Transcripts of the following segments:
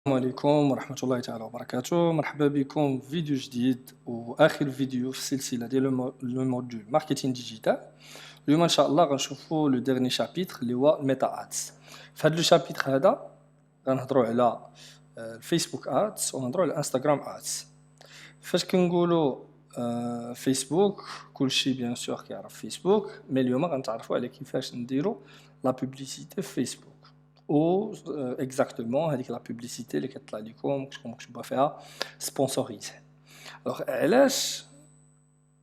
السلام عليكم ورحمة الله تعالى وبركاته. مرحبا بكم في فيديو جديد وآخر فيديو في السلسلة ديال لو موديول ماركتينغ ديجيتال. اليوم إن شاء الله غنشوفوا لو ديرني شابيتر اللي هو الميتا ادز. في هذا لو شابيتر هذا غنهضروا على الفيسبوك ادز وغنهضروا على الانستغرام ادز. فاش كنقولوا فيسبوك كلشي بيان سور كيعرف فيسبوك، مي اليوم غنتعرفوا على كيفاش نديروا لا بوبليسيتي في فيسبوك او اكزاكتومون هذيك لا بوبليسيتي اللي كتطلع لكم كتكون مكتوبه فيها سبونسوريزي. Alors علاش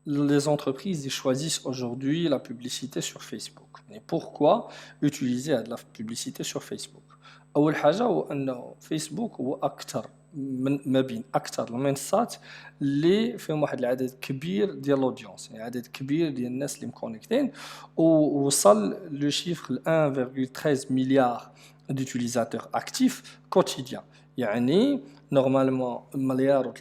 les entreprises ils choisissent aujourd'hui la publicité sur Facebook et pourquoi utiliser de la publicité sur Facebook. اول حاجه هو انه فيسبوك هو اكثر من ما بين اكثر المنصات اللي فيهم واحد العدد كبير ديال الاودينس، يعني عدد كبير ديال الناس اللي مكونيكتين، ووصل لو شيفر ل 1,13 مليار d'utilisateurs actifs quotidiens. يعني نورمالمون مليار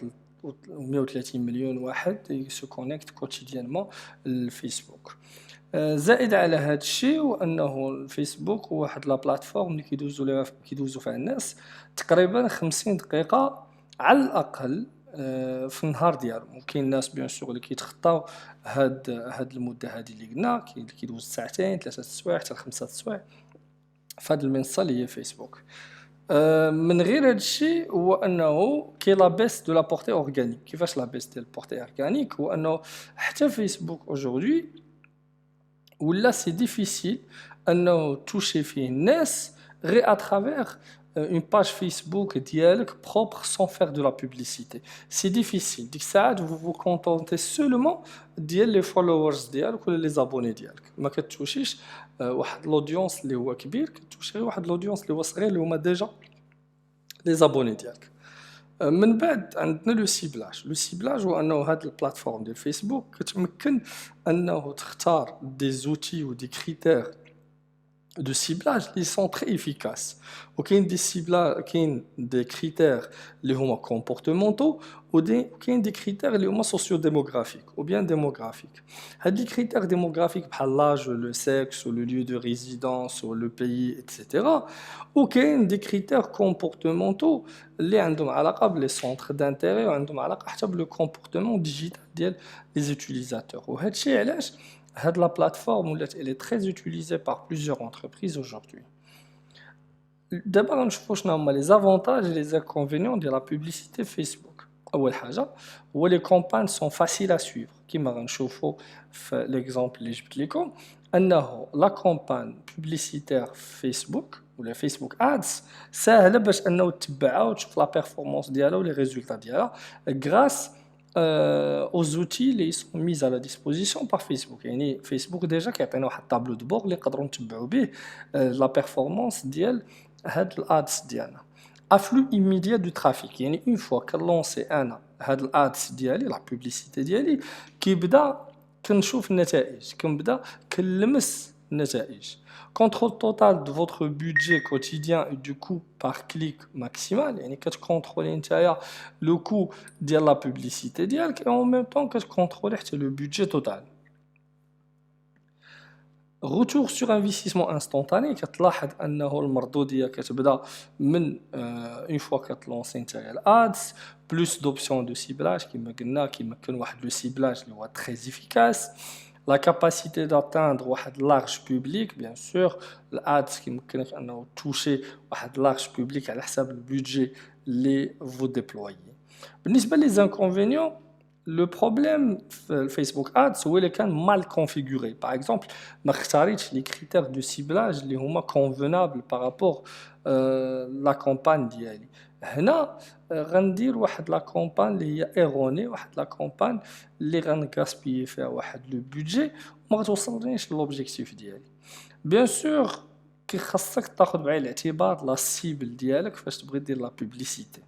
و 130 مليون واحد يسو كونيكت كوتيديانمون للفيسبوك. زائد على هذا الشيء وانه الفيسبوك هو واحد لا بلاتفورم اللي كيدوزو فيها الناس تقريبا 50 دقيقه على الاقل في النهار ديالهم. وكاين الناس بيان سور اللي كيتخطاو هاد المده هذه اللي قلنا، اللي كيدوز ساعتين 3 سوايع حتى 5 سوايع في هاد المنصه اللي هي فيسبوك. من غير هذا الشيء هو انه كي لا بيس دو لا بورتي اورغانيك. كيفاش لا بيس ديال البورتي اورغانيك؟ هو انه حتى فيسبوك اوجوردي ولا سي ديفيسيل انه توشي فيه الناس غير اترافير une page Facebook ديالك propre sans faire de la publicité. C'est difficile. ديك الساعات vous vous contentez seulement ديال les followers ديالك ولا les abonnés ديالك. ما كتوشيش واحد الاودينس اللي هو كبير، كتوشي واحد الاودينس اللي هو صغير اللي هما ديجا les abonnés ديالك. من بعد عندنا لو سيبلاج هو انه هاد البلاتفورم ديال فيسبوك كتمكن انه تختار دي زوتي و دي كريتير de ciblage ils sont très efficaces. وكاين دي ciblage كاين دي كريتير اللي هما comportementaux وكاين دي كريتير اللي هما socio démographiques ou bien démographiques. هاد لي كريتير démographiques بحال l'âge, le sexe ou le lieu de résidence ou le pays etc. وكاين دي كريتير comportementaux اللي عندهم علاقه بلي سونتر دانتيري وعندهم علاقه حتى بلو comportement digital ديال les utilisateurs. وهذا الشيء علاش la plateforme elle est très utilisée par plusieurs entreprises aujourd'hui. D'abord, on voit les avantages et les inconvénients de la publicité Facebook. أول حاجة هو les campagnes sont faciles à suivre. كما غنشوفوا في l'exemple اللي جبت لكم أنه la campagne publicitaire Facebook ولا فيسبوك ادز ساهله باش انه تتبعها وتشوف لا بيرفورمانس ديالها ولي ريزولطا ديالها غراس aux outils اللي sont mis à la disposition par Facebook. يعني فيسبوك ديجا كيعطينا واحد الطابلو دو بور اللي نقدروا نتبعوا به لا بيرفورمانس ديال هاد الادز ديالنا. افلو immédiat du trafic، يعني اون فوا كنلونسي انا هاد الادز ديالي لا بوبليسيتي ديالي كيبدا كنشوف النتائج، كنبدا كنلمس النتائج. Contrôle total de votre budget quotidien et du coût par clic maximal. يعني كتكونترولي نتايا لو كو ديال لا بوبليسيتي ديالك et en même temps كتكونترولي حتى لو بودجي توتال. Retour sur investissement instantané، كتلاحظ انه المردوديه كتبدا من اون فوا كتلونسي نتايا الادز بلوس دوبسيون دو سيبلاج كما قلنا كيمكن واحد لو سيبلاج اللي هو تري افيكاس. La capacité d'atteindre واحد large public bien sûr. الادز كيمكنك انه توشي واحد large public على حساب البودجي اللي vous déployez. بالنسبه لي زانكونفينيون لو بروبليم في الفيسبوك ادز هو اللي كان مال كونفيغوري. باغ اكزومبل ما اختاريتش لي كريتير دو سيبلاج اللي هما كونفينابل بارابور لا كامبان ديالي. هنا غندير واحد لا كامبان اللي هي ايروني، واحد لا كامبان اللي غنغاسبيي فيها واحد لو بودجي وما غتوصلنيش لوبجيكتيف ديالي. بيان سور كي خاصك تاخذ بعين الاعتبار لا سيبل ديالك فاش تبغي دير لا بوبليسيتي.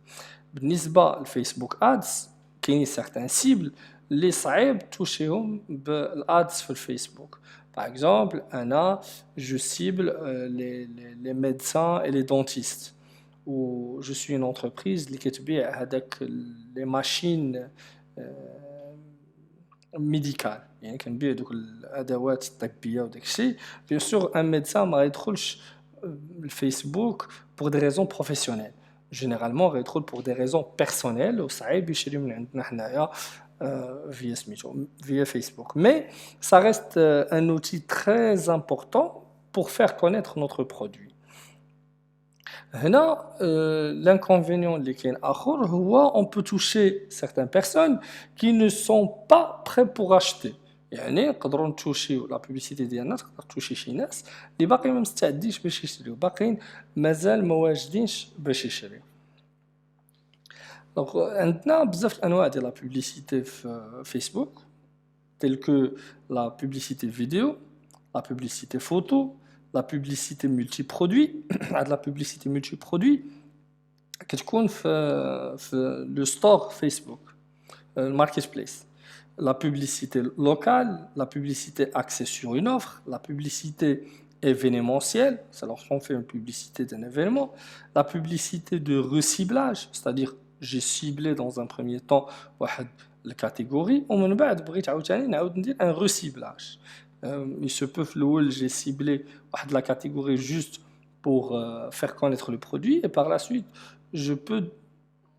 بالنسبه للفيسبوك ادز كاينين سيغتان سيبل اللي صعيب توشيهم بالادز في الفيسبوك. باغ اكزومبل انا جو سيبل لي ميدسان اي لي دونتيست و جو سوي اون انتربريز اللي كتبيع هذاك لي ماشين ميديكال، يعني كنبيع دوك الادوات الطبيه وداك الشيء. بيان سور ان ميدسان ما يدخلش الفيسبوك بور دي ريزون بروفيسيونيل. généralement يدخل pour des raisons personnelles وصعيب يشري من عندنا حنايا via Facebook. Mais ça reste un outil très important pour faire connaître notre produit. هنا l'inconvénient اللي كاين آخر هو on peut toucher certaines personnes qui ne sont pas prêts pour acheter. يعني نقدروا نتوشيو لا بوبليسيتي ديالنا تقدر توشي شي ناس اللي باقي ما مستعدينش باش يشريو باقيين مازال ما واجدينش باش يشريو. دونك عندنا بزاف الانواع ديال لا بوبليسيتي في فيسبوك telles que la publicité vidéo, la publicité photo, la publicité multiproduit. La publicité multiproduit كتكون في le store Facebook, le marketplace. La publicité locale, la publicité axée sur une offre, la publicité événementielle, c'est lorsqu'on fait une publicité d'un événement, la publicité de reciblage, c'est-à-dire j'ai ciblé dans un premier temps la catégorie, ومن بعد بغيت عاوتاني نعاود ندير un reciblage. Il se peut que j'ai ciblé la catégorie juste pour faire connaître le produit et par la suite je peux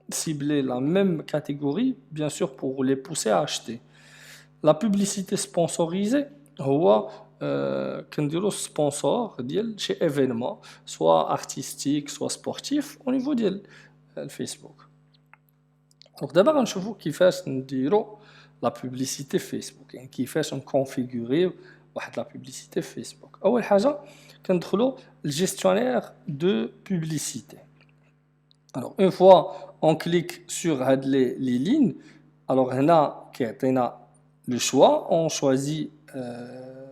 cibler la même catégorie bien sûr pour les pousser à acheter. La publicité sponsorisée هو كنديروا sponsor ديال شي événement soit artistique soit sportif au niveau ديال الفيسبوك. دونك دابا غنشوفوا كيفاش نديروا لا بوبليسيتي فيسبوك يعني كيفاش نكونفيغوريو واحد لا بوبليسيتي في فيسبوك. اول حاجه كندخلوا الجيستيونير دو بوبليسيتي. alors une fois on clique sur هاد les lignes alors هنا كيعطينا le choix on choisit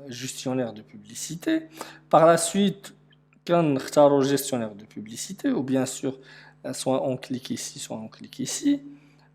gestionnaire de publicité par la suite كنختاروا gestionnaire de publicité ou bien sûr soit on clique ici soit on clique ici.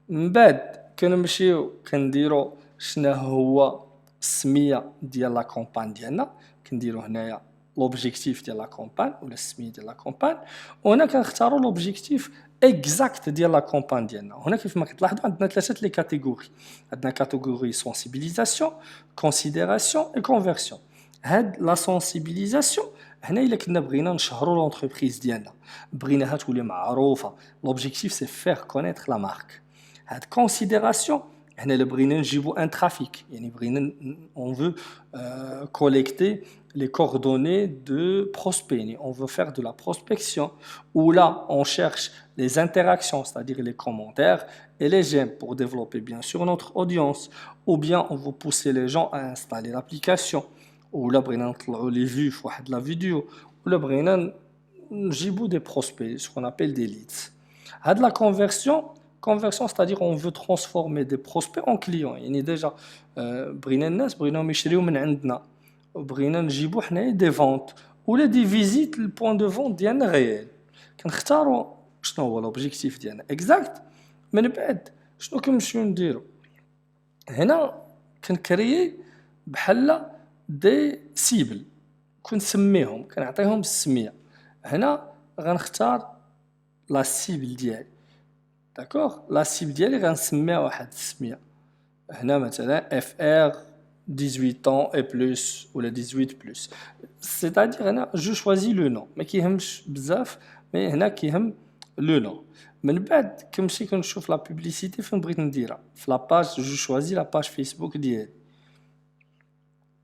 من بعد كنمشيو كنديروا شنو هو السميه ديال لا كومبان ديالنا كنديروا هنايا لوبجيكتيف ديال لا كومبان ولا السميه ديال لا كومبان وهنا كنختاروا لوبجيكتيف اكزاكت ديال لا كومبان ديالنا. هنا كيف ما كتلاحظوا عندنا ثلاثه لي كاتيجوري عندنا كاتيجوري سونسيبيليزاسيون كونسيديراسيون اي كونفيرسيون. هاد لا سونسيبيليزاسيون هنا الا كنا بغينا نشهروا لونتربريز ديالنا بغيناها تولي معروفه لوبجيكتيف سي فير كونيتر لا مارك. هاد كونسيديراسيون هنا اللي بغينا نجيبوا ان ترافيك يعني بغينا on veut collecter les coordonnées de prospects يعني on veut faire de la prospection où là on cherche les interactions c'est-à-dire les commentaires et les j'aime pour développer bien sûr notre audience ou bien on veut pousser les gens à installer l'application ou là بغينا نطلعوا les vues في واحد la vidéo ou là بغينا نجيبوا des prospects ce qu'on appelle des leads. هاد la conversion c'est-à-dire on veut transformer des prospects en clients يعني déjà بغينا الناس بغيناهم يشريو من عندنا وبغينا نجيبوا حنايا دي فونت ولا دي فيزيت للبوين دو فونت ديالنا ريال كنختاروا شنو هو لوبجيكتيف ديالنا اكزاكت. من بعد شنو كنمشيو نديرو هنا كنكريي بحال دي سيبل كنسميهم كنعطيهم السميه. هنا غنختار لا سيبل ديالي داكوغ لا سيبل ديالي غنسميها واحد السميه هنا مثلا اف ار 18 ans et plus ou la 18 plus c'est-à-dire هنا je choisis le nom ما كيهمش بزاف مي هنا كيهم le nom. من بعد كنمشي كنشوف لا بوبليسيتي فين بغيت نديرها في لا باج جو شوازي لا باج فيسبوك ديالي.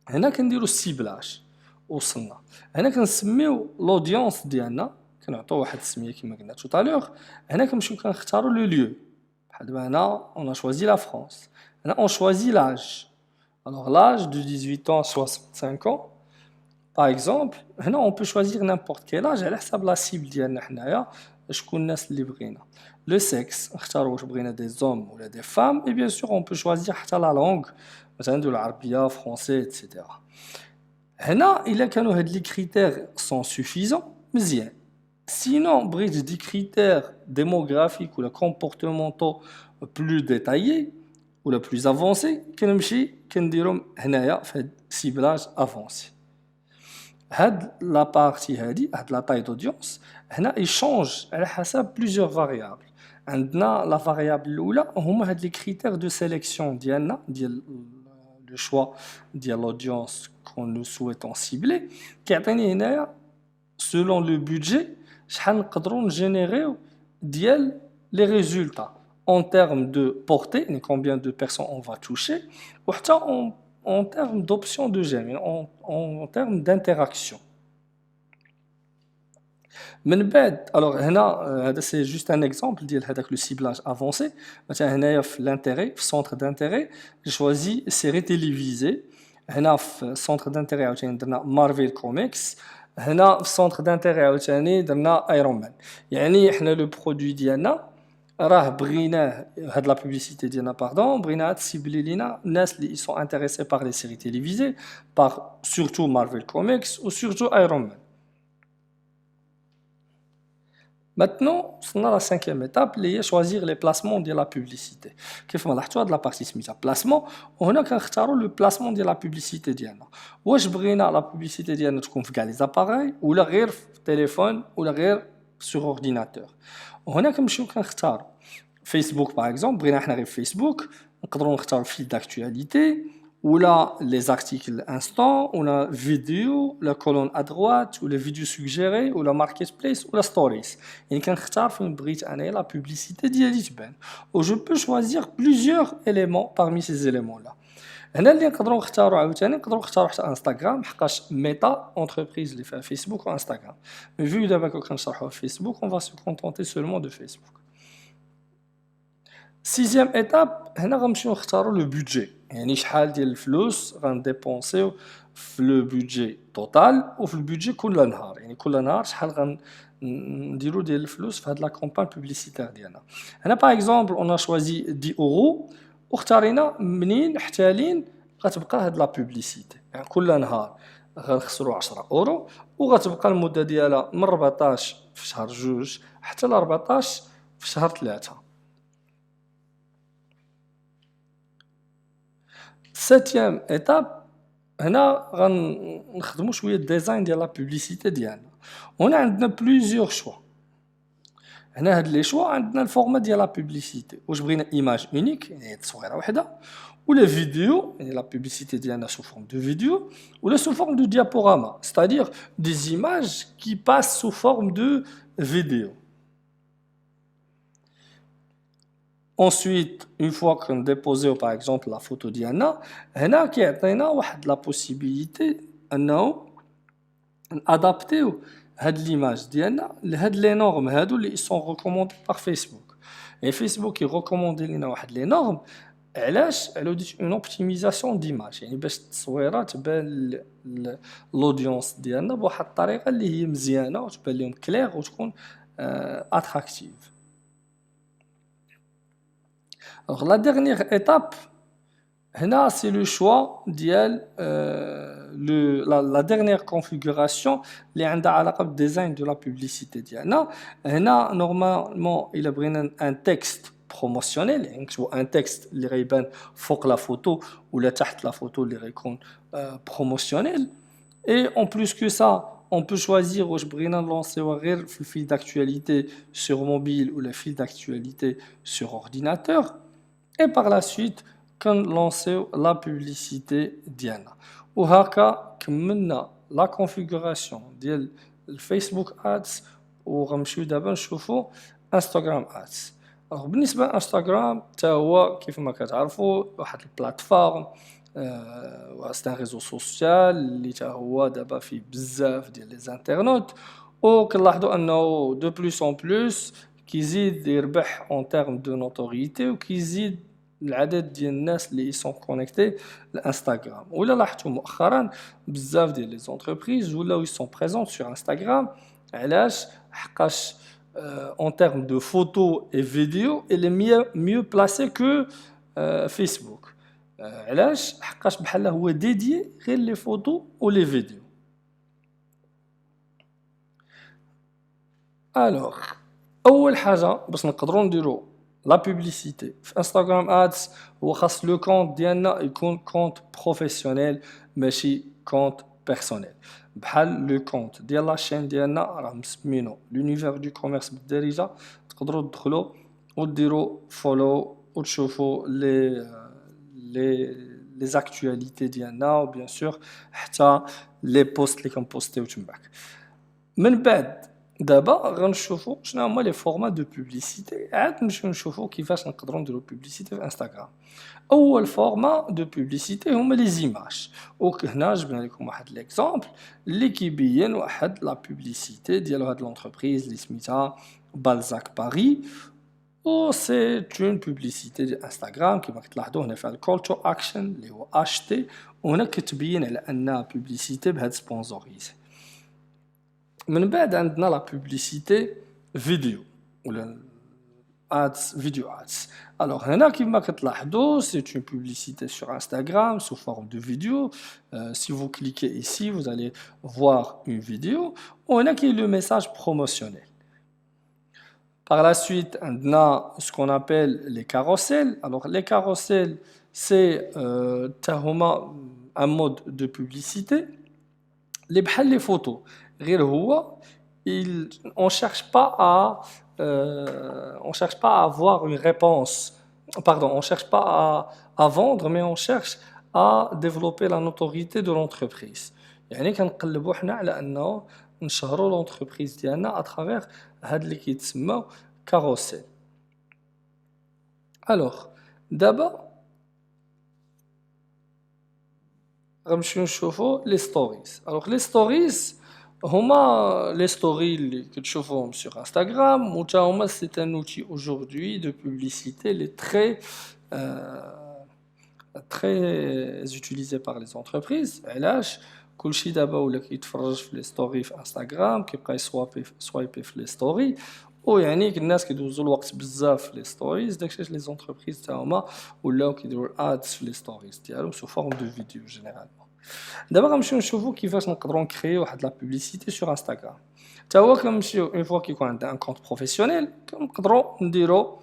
هنا كنديروا السيبلاج وصلنا هنا كنسميو لودينس ديالنا كنعطيو واحد السميه كما قلنا tout à l'heure. هنا كنمشيو كنختاروا لو lieu بحال دابا هنا on a choisi la France هنا on choisit l'âge. Alors l'âge de 18 ans à 65 ans par exemple هنا on peut choisir n'importe quel âge على حساب لا cible ديالنا حنايا شكون الناس اللي بغينا. le sexe نختاروا واش بغينا des hommes ولا des femmes et bien sûr on peut choisir حتى la langue مثلا نديرو العربيه français etc. هنا الا كانوا هاد لي كريتير sont suffisants مزيان. sinon بغيت des critères démographiques ou comportementaux plus détaillés ou la plus avancée كنمشي كنديرهم هنايا في هاد ciblage avancé. هاد لا بارتي هادي هاد لا تاي دودينس هنا يشونج على حسب plusieurs variables. عندنا لا فاريابل الاولى هما هاد لي كريتير دو سيليكسيون ديالنا ديال لو شوا ديال لودينس كون لو سويتون سيبلي كيعطيني هنايا selon le budget شحال نقدروا نجينيريو ديال les résultats en termes de portée, combien de personnes on va toucher, ou حتى en termes d'options de j'aime, en termes d'interaction. من بعد alors هنا هذا c'est juste un exemple ديال هذاك le ciblage avancé. مثلا هنايا في l'intérêt في centre d'intérêt j'ai choisi séries télévisées. هنا في centre d'intérêt عاوتاني درنا مارفل كوميكس. هنا في centre d'intérêt عاوتاني درنا ايرون مان. يعني حنا لو برودوي ديالنا راه بغيناه هاد لا بوبليسيتي ديالنا بغيناها تسيبلي لينا الناس اللي sont intéressés par les séries télévisées, par surtout Marvel Comics ou surtout Iron Man. Maintenant, on a la cinquième étape, c'est choisir les placements de la publicité. كيف ما لاحظتوا هاد لا بارتي سميتها placement وهنا كنختاروا لو placement ديال لا publicité ديالنا. واش بغينا لا publicité ديالنا تكون في كاع لي زاباغاي ولا غير في التليفون ولا غير sur ordinateur. وهنا كنمشيو كنختاروا فيسبوك باغ اكزومبل بغينا حنا غير فيسبوك نقدروا نختاروا فيل داكtualité ou là les articles instants ou la vidéo la colonne à droite ou les vidéos suggérées ou la marketplace ou la stories يعني كنختار فين بغيت انا la publicité ديالي تبان ou je peux choisir plusieurs éléments parmi ces éléments là. هنا اللي نقدروا نختاروا عاوتاني نقدروا نختاروا حتى انستغرام حقاش ميتا اونتربريز اللي فيها فيسبوك وانستغرام مي فيو دابا كنشرحوا فيسبوك on va se contenter seulement de Facebook. Sixième étape, هنا غنمشيو نختاروا لو بودجي يعني شحال ديال الفلوس غنديبونسيو في لو بودجي توتال وفي البودجي كل نهار يعني كل نهار شحال غنديروا ديال الفلوس في هاد لا كومبان بوبليسيتير ديالنا. هنا باغ اكزومبل اون شوازي 10 اورو واختارينا منين حتى لين غتبقى هاد لا بوبليسيتي يعني كل نهار غنخسروا 10 اورو وغتبقى المده ديالها من 14 في شهر 2 حتى ل 14 في شهر 3. Septième étape, هنا غنخدموا شويه الديزاين ديال لا بوبليسيتي ديالنا. هنا عندنا بليزيور شوا. هنا هاد لي شوا عندنا الفورما ديال لا بوبليسيتي واش بغينا ايماج اونيك يعني تصويره واحده ولا فيديو يعني لا بوبليسيتي ديالنا sous forme de vidéo ou sous forme de diaporama, c'est-à-dire des images qui passent sous forme de vidéo. Ensuite, une fois qu'on dépose par exemple la photo ديالنا هنا كيعطينا واحد لا possibilité انه نادابتيو هاد ليماج ديالنا لهاد لي نورم هادو اللي سون ريكوموندي باغ فيسبوك. يعني فيسبوك يريكوموندي لينا واحد لي نورم علاش على ديت اون اوبتيميزاسيون ديماج يعني باش التصويره تبان لودونس ديالنا بواحد الطريقه اللي هي مزيانه وتبان لهم كلير وتكون اتراكتيف. Alors la dernière étape, c'est le choix la dernière configuration qui a le design de la publicité. Normalement, il y a un texte promotionnel, un texte qui est sur la photo ou sous la photo qui est promotionnel. Et en plus que ça, on peut choisir où je vais lancer le fil d'actualité sur mobile ou le fil d'actualité sur ordinateur. Et par la suite, quand lancer la publicité Diana. Ou haka, كملنا la configuration ديال Facebook Ads وغنمشيو دابا نشوفوا Instagram Ads. Alors بالنسبة لإنستغرام تا هو كيف ما كتعرفوا واحد البلاتفورم سي ان ريزو سوسيال اللي تا هو دابا فيه بزاف ديال لي زانترنوت وكنلاحظوا انه دو بلوس اون بلوس كيزيد يربح اون تيرم دو نوتوريتي وكيزيد العدد ديال الناس اللي سون كونيكتي لانستغرام. ولا لاحظتوا مؤخرا بزاف ديال لي زونتربريز ولاو يسون بريزون سور انستغرام علاش حقاش en termes de photos et vidéos, elle est mieux placée que Facebook. علاش حقاش بحال هو ديديي غير لي فوتو و لي فيديو. الوغ اول حاجه باش نقدروا نديروا لا بوبليسيتي في انستغرام ادز هو خاص لو كونت ديالنا يكون كونت بروفيسيونيل ماشي كونت بيرسونيل. بحال لو كونت ديال لاشين ديالنا راه مسمينو لونيفير دو كوميرس بالدارجه تقدروا تدخلوا وديروا فولو وتشوفوا لي زاكtualité ديالنا وبيان سور حتى لي بوست اللي كنبوستيو تماك. من بعد دابا غنشوفوا شنو هما لي فورمات دو بوبليسيتي عاد نمشيو نشوفوا كيفاش نقدروا نديروا بوبليسيتي في انستغرام. اول فورما دو بوبليسيتي هما لي زيماج، وهنا جبنا لكم واحد ليكزامبل اللي كيبين واحد لا بوبليسيتي ديال هاد لونتربريز اللي سميتها بالزاك باري، و سي اون بوبليسيتي ديال انستغرام كيما كتلاحظوا هنا فيها الكول تو اكشن اللي هو اشتي، وهنا كتبين على انها بوبليسيتي بهاد سبونسوريزي. من بعد عندنا لا بوبليسيتي فيديو ولا ads, vidéo ads. Alors, هنا كما كتلاحظوا c'est une publicité sur Instagram sous forme de vidéo. Si vous cliquez ici, vous allez voir une vidéo. وهنا كاين le message promotionnel. Par la suite, on a ce qu'on appelle les carousels. Alors, les carousels, c'est un mode de publicité. Les بحال les photos. غير هو on cherche pas à avoir une réponse. Pardon, on cherche pas à vendre, mais on cherche à développer la notoriété de l'entreprise. يعني كنقلبوا حنا على انه نشهروا l'entreprise ديالنا à travers هاد اللي كيتسمى carousel. Alors, دابا غنمشيو نشوفوا les stories. Alors les stories هما les stories اللي كتشوفوهم sur Instagram وتا هما c'est un outil aujourd'hui de publicité les très utilisé par les entreprises. علاش كلشي دابا ولا كيتفرج في لي ستوري في انستغرام كيبقى سوايبي في لي ستوري، ويعني الناس كيدوزوا الوقت بزاف في لي ستوريز، داكشي علاش لي زونتربريز تا هما ولاو كيديروا الادز في لي ستوريز ديالهم سو فورم دو فيديو جينيرالمون. دابا غنمشيو نشوفوا كيفاش نقدروا نكريو واحد لا بوبليسيتي سور انستغرام. تا هو كنمشيو اون فوا كيكون عندنا ان كونت بروفيسيونيل كنقدروا نديروا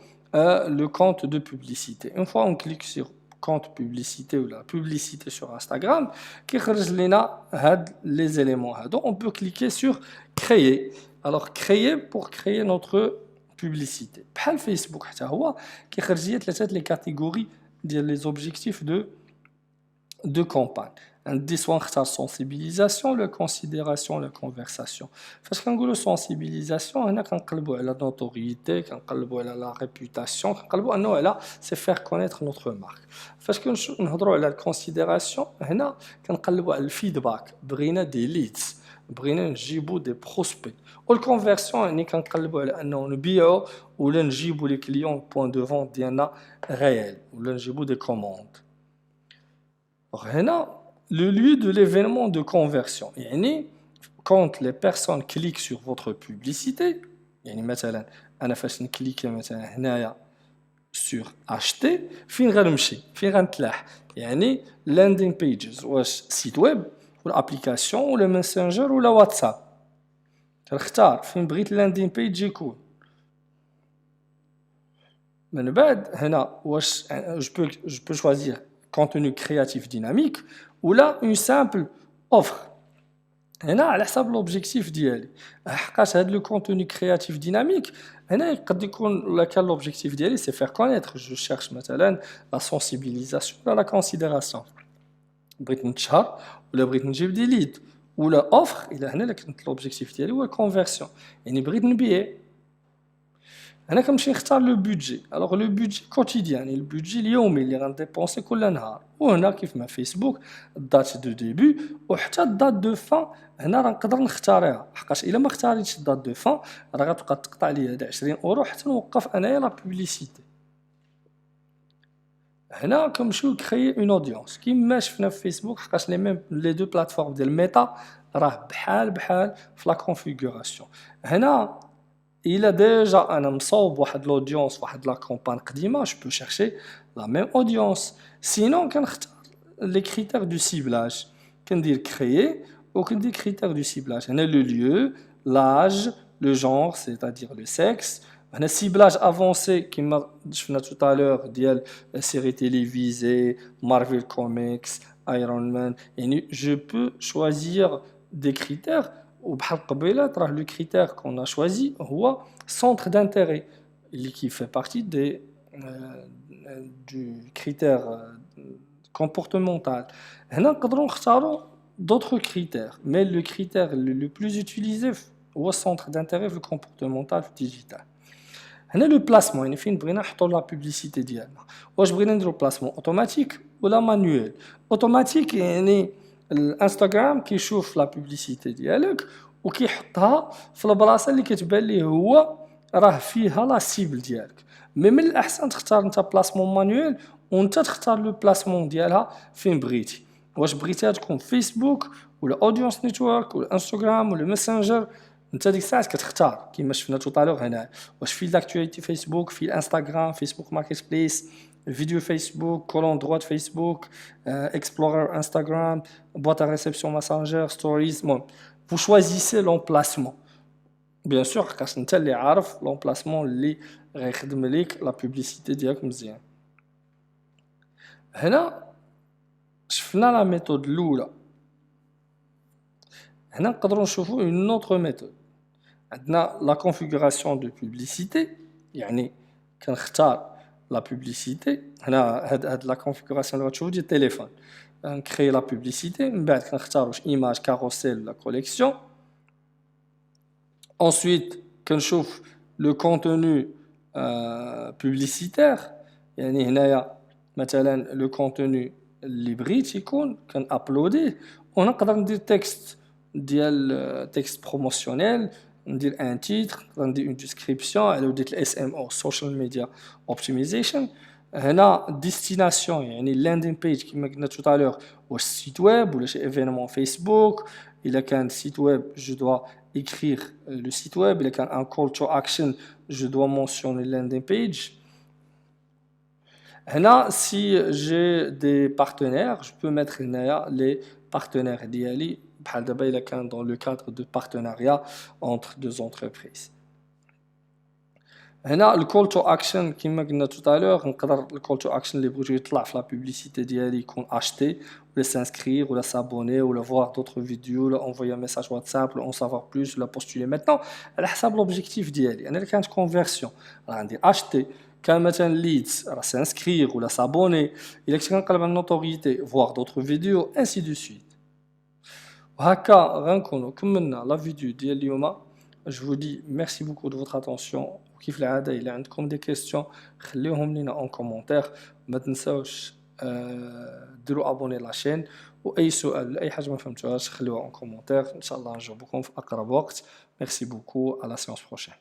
لو كونت دو بوبليسيتي. اون فوا اون كليك سور compte publicité ou la publicité sur Instagram qui خرج لنا هاد les éléments هادو. On peut cliquer sur créer. Alors créer pour créer notre publicité. بحال فيسبوك حتى هو كيخرج لي ثلاثه لي كاتيجوري ديال لي زوبجيكتيف de campagne. عندي سواء نختار sensibilisation, la considération, la conversation. فاش كنقولوا sensibilisation هنا كنقلبوا على notoriété, كنقلبوا على la réputation, كنقلبوا انه على c'est faire connaître notre marque. فاش كنهضروا على considération هنا كنقلبوا على الفيدباك، بغينا دي ليدز، بغينا نجيبوا دي بروسبي. والكونفيرسيون يعني كنقلبوا على انه نبيعوا ولا نجيبوا لي كليون بوين دو فونت ديالنا ريال ولا نجيبوا دي كوموند. هنا le lieu de l'événement de conversion. يعني quand les personnes cliquent sur votre publicité يعني مثلا انا فاش نكليكي مثلا هنايا sur acheter فين غنمشي فين غنتلاح يعني landing pages واش سيت ويب ولا ابليكاسيون ولا ماسنجر ولا واتساب. تنختار فين بغيت اللاندين بيج يكون. من بعد هنا واش je peux choisir contenu créatif dynamique ou là une simple offre. هنا على حساب l'objectif ديالي. حقاش هاد لو contenu créatif dynamique هنا قد يكون ولا كان l'objectif ديالي c'est faire connaître. Je cherche مثلا la sensibilisation ولا la considération. بغيت نتشهر ولا بغيت نجيب دي ليد ولا اوفر. الى هنا كانت l'objectif ديالي هو الكونفيرسيون يعني بغيت نبيع. هنا كنمشي نختار لو بودجي. الوغ لو بودجي كوتيديان يعني البودجي اليومي اللي غنديبونسي كل نهار. وهنا كيف ما فيسبوك الدات دو ديبي وحتى الدات دو فان هنا راه نقدر نختاريها، حقاش الا ما اختاريتش الدات دو فان راه غتبقى تقطع لي هاد 20 اورو حتى نوقف انايا لا بوبليسيتي. هنا كنمشيو كريي اون اودينس كيما شفنا في فيسبوك، حقاش لي ميم لي دو بلاتفورم ديال ميتا راه بحال في لا كونفيغوراسيون. هنا il a déjà un مصوب واحد l'audience واحد la campagne قديمه. je peux chercher la même audience. sinon كنختار les critères du ciblage كندير créer وكندير critères du ciblage. هنا le lieu, l'âge, le genre c'est-à-dire le sexe. هنا ciblage avancé كما شفنا tout à l'heure ديال séries télévisées, Marvel Comics, Iron Man. يعني je peux choisir des critères. وبحال قبيلات راه لو كريتير كون choisi هو centre d'intérêt اللي qui fait partie des du critère comportemental. هنا نقدروا نختاروا d'autres critères mais le critère le plus utilisé هو السونتر دانتيري في الكومبورتمونتال في الديجيتال. هنا لو بلاسمون يعني فين بغينا نحطوا لا بوبليسيتي ديالنا، واش بغينا نديرو بلاسمون اوتوماتيك ولا مانيوال؟ اوتوماتيك يعني الانستغرام كيشوف لا بوبليسيتي ديالك وكيحطها في البلاصه اللي كتبان ليه هو راه فيها لا سيبل ديالك. مي من الاحسن تختار انت بلاسمون مانيوال وانت تختار لو بلاسمون ديالها فين بغيتي، واش بغيتيها تكون فيسبوك ولا اودينس نيتورك ولا انستغرام ولا ماسنجر، انت ديك الساعات كتختار كيما شفنا توطالوغ هنا، واش في لاكتواليتي فيسبوك، في الانستغرام، فيسبوك ماركت بليس، فيديو فيسبوك، كولون دروات فيسبوك، اكسبلورر انستغرام، boîte à réception messenger, stories. Bon, vous choisissez l'emplacement. Bien sûr, خاص انت اللي عارف l'emplacement اللي غيخدم ليك لا بوبليسيتي ديالك مزيان. هنا شفنا لا ميثود الاولى، هنا نقدروا نشوفوا une autre méthode. عندنا لا configuration de publicité، يعني كنختار لا بوبليسيتي. هنا هاد لا configuration اللي غتشوفوا ديال التليفون، نكري لا بوبليسيتي، من بعد كنختار واش ايماج كاروسيل ولا كوليكسيون. ensuite كنشوف لو كونتوني publicitaire، يعني هنايا مثلا لو كونتوني اللي بغيت يكون كنابلوديه، ونقدر ندير تكست ديال تكست بروموسيونيل، ندير ان تيتر، نقدر ندير اون ديسكريبسيون على وديت الاس ام او سوشيال ميديا اوبتيمايزيشن. هنا ديستيناسيون يعني لاندين بيج كما قلنا تو تالور، واش سيت ويب ولا شي ايفينمون فيسبوك. الا كان سيت ويب جو دوا écrire le site web, il y a un call to action, je dois mentionner landing page. Là, si j'ai des partenaires, je peux mettre les partenaires d'IALI, dans le cadre de partenariat entre deux entreprises. هنا الكول تو اكشن كما قلنا tout à l'heure، نقدر الكول تو اكشن اللي بغيتو يطلع في لا بوبليسيتي ديالي يكون اشتي ولا سانسكرير ولا سابوني ولا فوار دوطر فيديو ولا انفويي ان ميساج واتساب ولا اون سافوار بلوس ولا بوستولي ميتنون على حساب لوبجيكتيف ديالي. انا اللي كانت كونفيرسيون راه ندير اشتي، كان مثلا ليدز راه سانسكرير ولا سابوني، الا كنت كنقلب على النوتوريتي فوار دوطر فيديو انسي دو سويت. وهكا غنكونوا كملنا لا فيديو ديال اليوم. Je vous dis merci beaucoup de votre attention. وكيف العادة إلا عندكم دي كيستيون خليوهم لينا اون كومونتير، ما تنساوش ديروا ابوني لاشين، واي سؤال ولا اي حاجة ما فهمتوهاش خليوها اون كومونتير، ان شاء الله نجاوبكم في اقرب وقت. ميرسي بوكو، على سيونس بروشين.